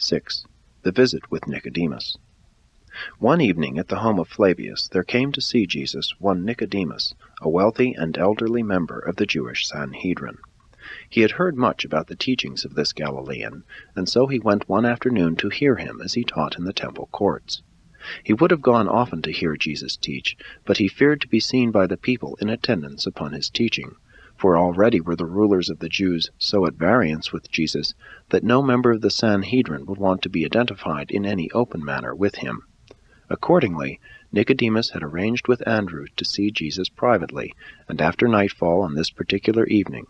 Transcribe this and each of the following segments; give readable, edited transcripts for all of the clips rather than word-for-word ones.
6. The visit with Nicodemus. One evening at the home of Flavius there came to see Jesus one Nicodemus, a wealthy and elderly member of the Jewish Sanhedrin. He had heard much about the teachings of this Galilean, and so he went one afternoon to hear him as he taught in the temple courts. He would have gone often to hear Jesus teach, but he feared to be seen by the people in attendance upon his teaching, for already were the rulers of the Jews so at variance with Jesus that no member of the Sanhedrin would want to be identified in any open manner with him. Accordingly, Nicodemus had arranged with Andrew to see Jesus privately, and after nightfall on this particular evening.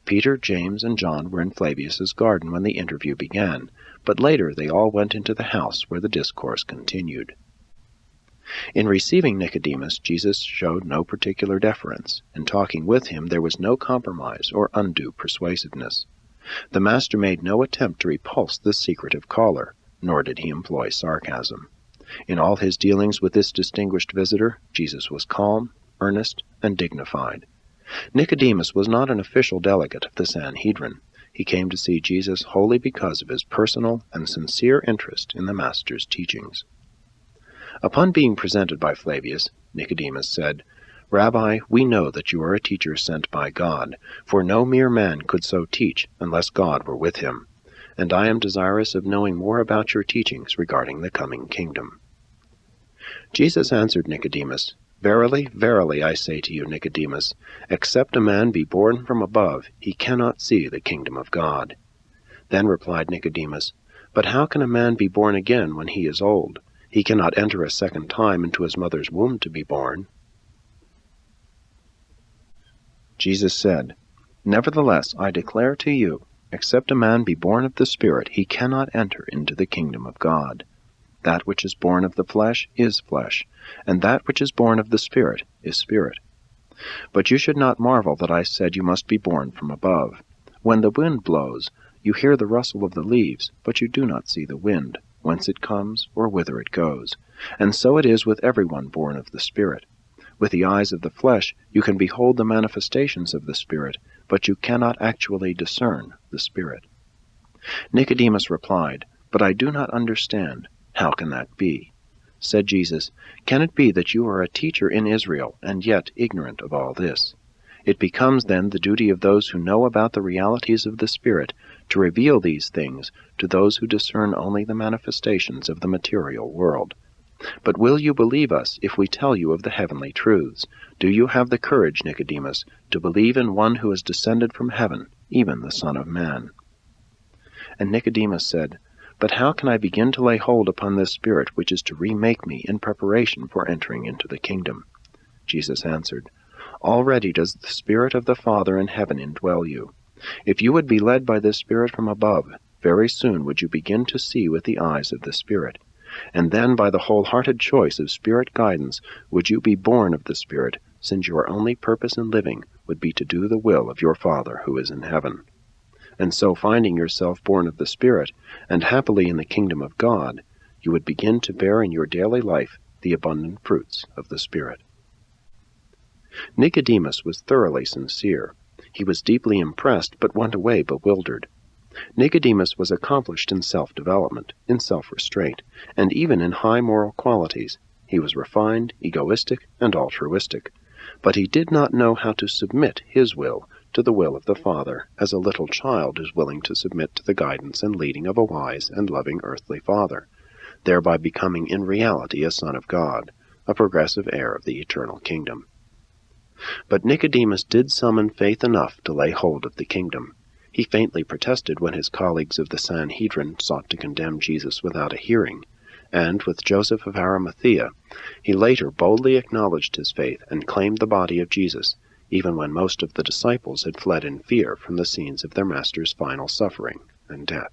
Peter, James, and John were in Flavius's garden when the interview began, but later they all went into the house where the discourse continued. In receiving Nicodemus, Jesus showed no particular deference. In talking with him there was no compromise or undue persuasiveness. The master made no attempt to repulse this secretive caller, nor did he employ sarcasm. In all his dealings with this distinguished visitor, Jesus was calm, earnest, and dignified. Nicodemus was not an official delegate of the Sanhedrin. He came to see Jesus wholly because of his personal and sincere interest in the Master's teachings. Upon being presented by Flavius, Nicodemus said, "Rabbi, we know that you are a teacher sent by God, for no mere man could so teach unless God were with him. And I am desirous of knowing more about your teachings regarding the coming kingdom." Jesus answered Nicodemus, "Verily, verily, I say to you, Nicodemus, except a man be born from above, he cannot see the kingdom of God." Then replied Nicodemus, "But how can a man be born again when he is old? He cannot enter a second time into his mother's womb to be born." Jesus said, "Nevertheless, I declare to you, except a man be born of the Spirit, he cannot enter into the kingdom of God. That which is born of the flesh is flesh, and that which is born of the Spirit is spirit. But you should not marvel that I said you must be born from above. When the wind blows, you hear the rustle of the leaves, but you do not see the wind, whence it comes or whither it goes. And so it is with everyone born of the Spirit. With the eyes of the flesh you can behold the manifestations of the Spirit, but you cannot actually discern the Spirit." Nicodemus replied, "But I do not understand. How can that be?" Said Jesus, "Can it be that you are a teacher in Israel, and yet ignorant of all this? It becomes then the duty of those who know about the realities of the Spirit to reveal these things to those who discern only the manifestations of the material world. But will you believe us if we tell you of the heavenly truths? Do you have the courage, Nicodemus, to believe in one who has descended from heaven, even the Son of Man?" And Nicodemus said, "But how can I begin to lay hold upon this Spirit which is to remake me in preparation for entering into the kingdom?" Jesus answered, "Already does the Spirit of the Father in heaven indwell you. If you would be led by this Spirit from above, very soon would you begin to see with the eyes of the Spirit. And then by the wholehearted choice of Spirit guidance would you be born of the Spirit, since your only purpose in living would be to do the will of your Father who is in heaven. And so finding yourself born of the Spirit, and happily in the kingdom of God, you would begin to bear in your daily life the abundant fruits of the Spirit." Nicodemus was thoroughly sincere. He was deeply impressed, but went away bewildered. Nicodemus was accomplished in self-development, in self-restraint, and even in high moral qualities. He was refined, egoistic, and altruistic. But he did not know how to submit his will to the will of the Father, as a little child is willing to submit to the guidance and leading of a wise and loving earthly father, thereby becoming in reality a son of God, a progressive heir of the eternal kingdom. But Nicodemus did summon faith enough to lay hold of the kingdom. He faintly protested when his colleagues of the Sanhedrin sought to condemn Jesus without a hearing, and with Joseph of Arimathea, he later boldly acknowledged his faith and claimed the body of Jesus, even when most of the disciples had fled in fear from the scenes of their Master's final suffering and death.